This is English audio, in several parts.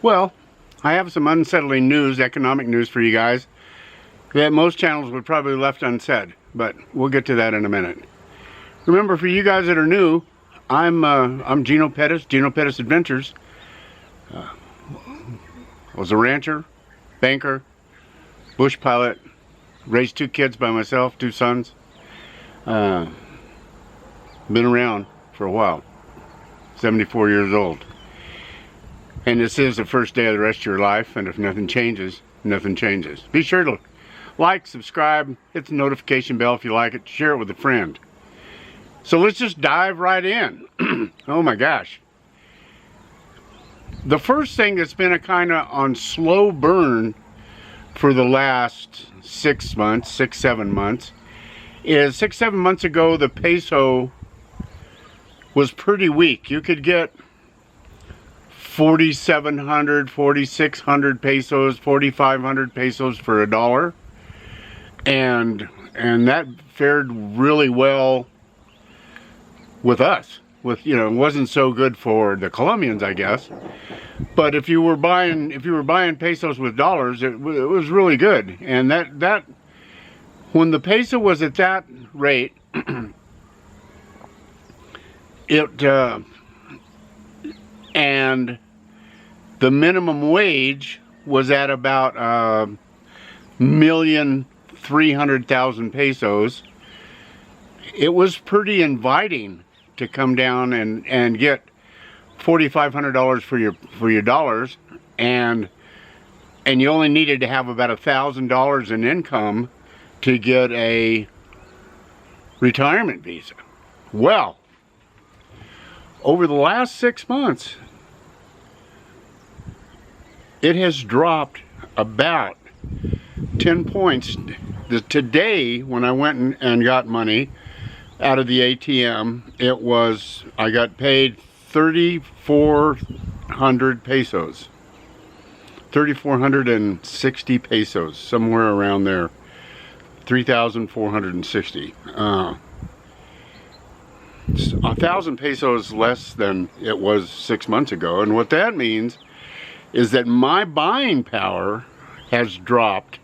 Well, I have some unsettling news, economic news for you guys that most channels would probably left unsaid, but we'll get to that in a minute. Remember, for you guys that are new, I'm Geno Perez, Geno Perez Adventures. I was a rancher, banker, bush pilot, raised 2 kids by myself, 2 sons. Been around for a while, 74 years old. And this is the first day of the rest of your life, and if nothing changes, nothing changes. Be sure to like, subscribe, hit the notification bell if you like it, share it with a friend. So let's just dive right in. Oh my gosh. The first thing that's been a kind of on slow burn for the last 6 months, 7 months, is 7 months ago the peso was pretty weak. You could get 4,700, 4,600 pesos, 4,500 pesos for $1. And that fared really well with us. With, you know, it wasn't so good for the Colombians, I guess. But if you were buying pesos with dollars, it was really good. And that when the peso was at that rate, and the minimum wage was at about 1,300,000 pesos. It was pretty inviting to come down and get $4,500 for your dollars, and you only needed to have about $1,000 in income to get a retirement visa. Well, over the last 6 months, it has dropped about 10 points. Today, when I went and got money out of the ATM, I got paid 3,400 pesos. 3,460 pesos, somewhere around there. 3,460. 1,000 pesos less than it was 6 months ago. And what that means is that my buying power has dropped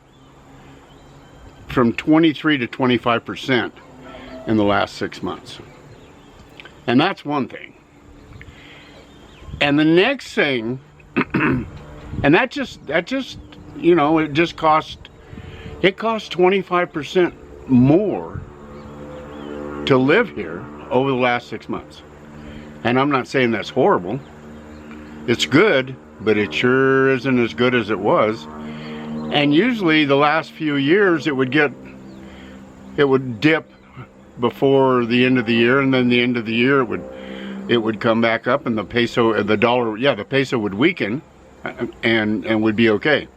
from 23 to 25% in the last 6 months. And that's one thing. And the next thing, and that just, you know, it costs 25% more to live here over the last 6 months. And I'm not saying that's horrible. It's good, but it sure isn't as good as it was. And usually the last few years it would dip before the end of the year, and then the end of the year it would come back up, and the peso, the peso would weaken and would be okay.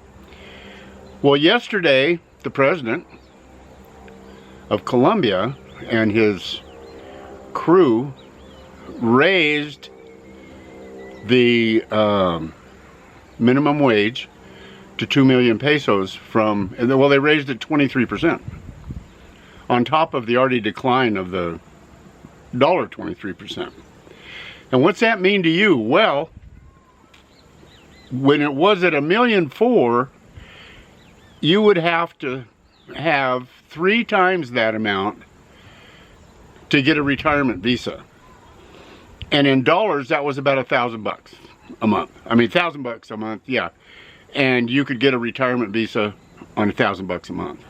Well, yesterday the president of Colombia and his crew raised the minimum wage to 2 million pesos they raised it 23%. On top of the already decline of the dollar 23%. And what's that mean to you? Well, when it was at 1,400,000, you would have to have 3 times that amount to get a retirement visa. And in dollars, that was about $1,000 a month. I mean, $1,000 a month, yeah. And you could get a retirement visa on $1,000 a month.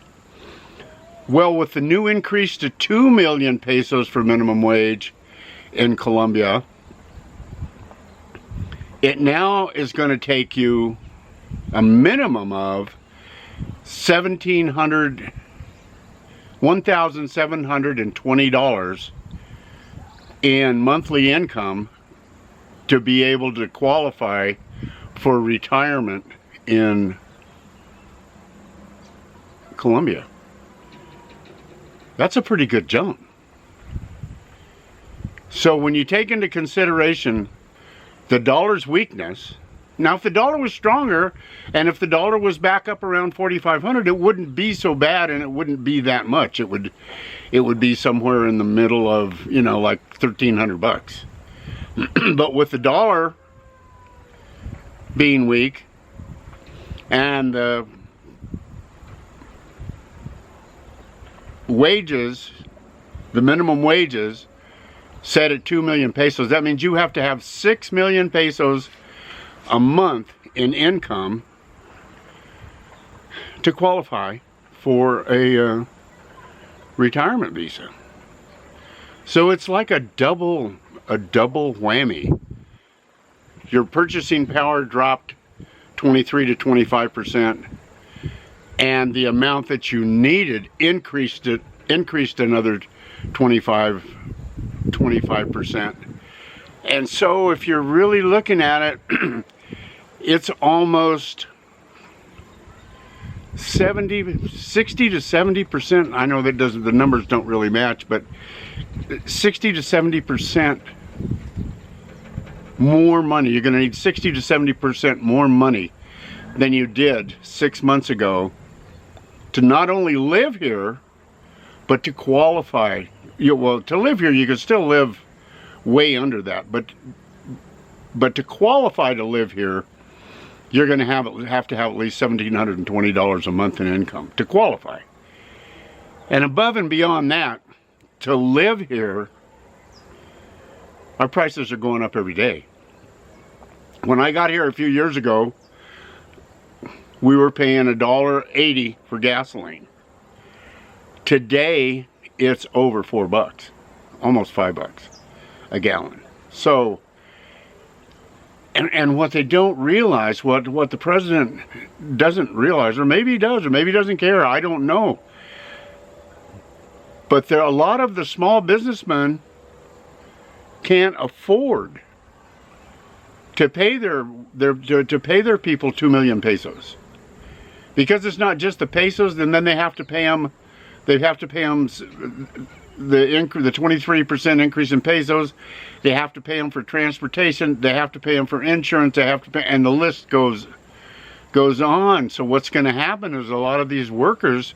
Well, with the new increase to 2 million pesos for minimum wage in Colombia, it now is going to take you a minimum of $1,720 in monthly income to be able to qualify for retirement in Colombia. That's a pretty good jump. So when you take into consideration the dollar's weakness, now if the dollar was stronger and if the dollar was back up around 4,500, it wouldn't be so bad and it wouldn't be that much. It would be somewhere in the middle of, you know, like $1,300. But with the dollar being weak, and the wages, the minimum wages, set at 2 million pesos. That means you have to have 6 million pesos a month in income to qualify for a retirement visa. So it's like a double whammy. Your purchasing power dropped 23 to 25%, and the amount that you needed increased another 25%. And so if you're really looking at it, it's almost 60 to 70%. I know that the numbers don't really match, but 60 to 70% more money. You're going to need 60 to 70% more money than you did 6 months ago to not only live here, but to qualify. Well, to live here, you can still live way under that, but to qualify to live here, you're going to have to have at least $1,720 a month in income to qualify. And above and beyond that, to live here, our prices are going up every day. When I got here a few years ago, we were paying $1.80 for gasoline. Today, it's over $4, almost $5 a gallon. So, and what they don't realize, what the president doesn't realize, or maybe he does, or maybe he doesn't care, I don't know. But there are a lot of the small businessmen can't afford to pay their people 2 million pesos, because it's not just the pesos, and then they have to pay them. They have to pay them the 23% increase in pesos. They have to pay them for transportation. They have to pay them for insurance. They have to pay, and the list goes on. So what's going to happen is a lot of these workers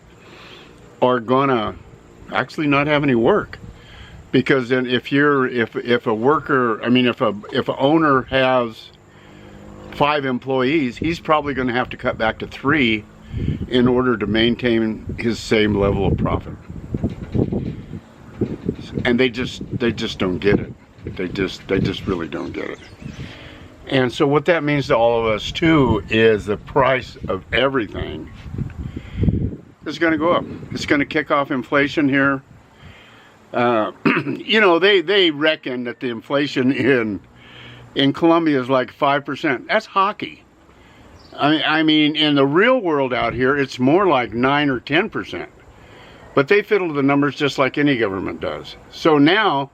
are going to actually not have any work, because then if a worker, I mean, if an owner has 5 employees, he's probably going to have to cut back to 3 in order to maintain his same level of profit. And they just don't get it. They just really don't get it. And so what that means to all of us too is the price of everything is going to go up. It's going to kick off inflation here. You know, they reckon that the inflation in Colombia is like 5%. That's hockey. I mean, in the real world out here, it's more like 9 or 10%. But they fiddle the numbers just like any government does. So now,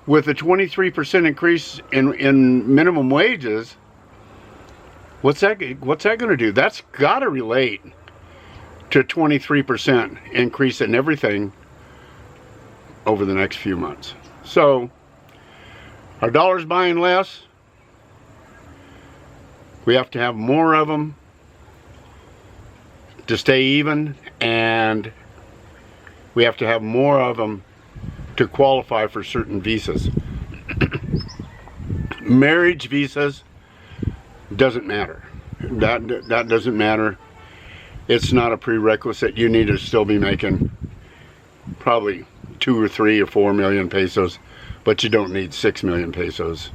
with a 23% increase in minimum wages, what's that going to do? That's got to relate to 23% increase in everything over the next few months. So, our dollar's buying less. We have to have more of them to stay even, and we have to have more of them to qualify for certain visas. Marriage visas doesn't matter. That doesn't matter. It's not a prerequisite. You need to still be making probably 2 or 3 or 4 million pesos, but you don't need 6 million pesos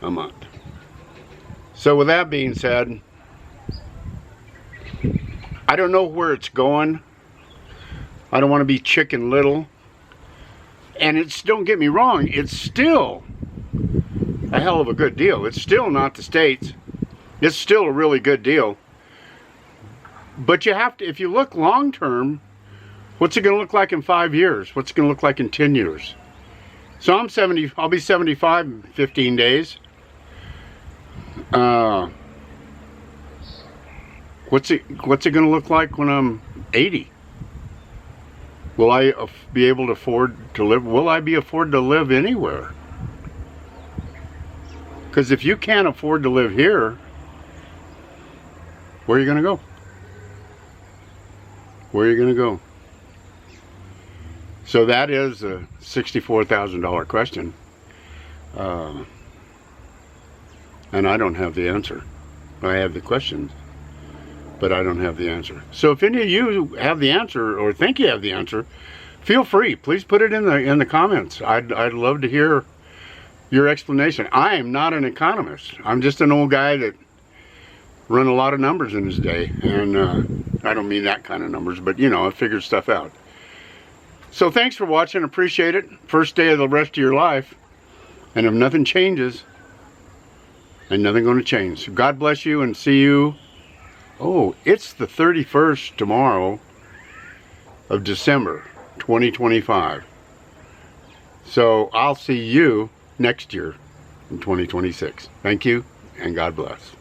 a month. So with that being said, I don't know where it's going. I don't want to be Chicken Little. And don't get me wrong, it's still a hell of a good deal. It's still not the States. It's still a really good deal. But you have to, if you look long term, what's it going to look like in 5 years? What's it going to look like in 10 years? So I'll be 75 in 15 days. What's it going to look like when I'm 80? Will I be able to afford to live? Will I be afford to live anywhere? Because if you can't afford to live here, where are you going to go? Where are you going to go? So that is a $64,000 question. And I don't have the answer. I have the questions, but I don't have the answer. So if any of you have the answer or think you have the answer, feel free. Please put it in the comments. I'd love to hear your explanation. I am not an economist. I'm just an old guy that run a lot of numbers in his day, and I don't mean that kind of numbers, but you know, I figured stuff out. So thanks for watching. Appreciate it. First day of the rest of your life, and if nothing changes, and nothing going to change. So God bless you, and see you. Oh, it's the 31st tomorrow of December 2025. So I'll see you next year in 2026. Thank you, and God bless.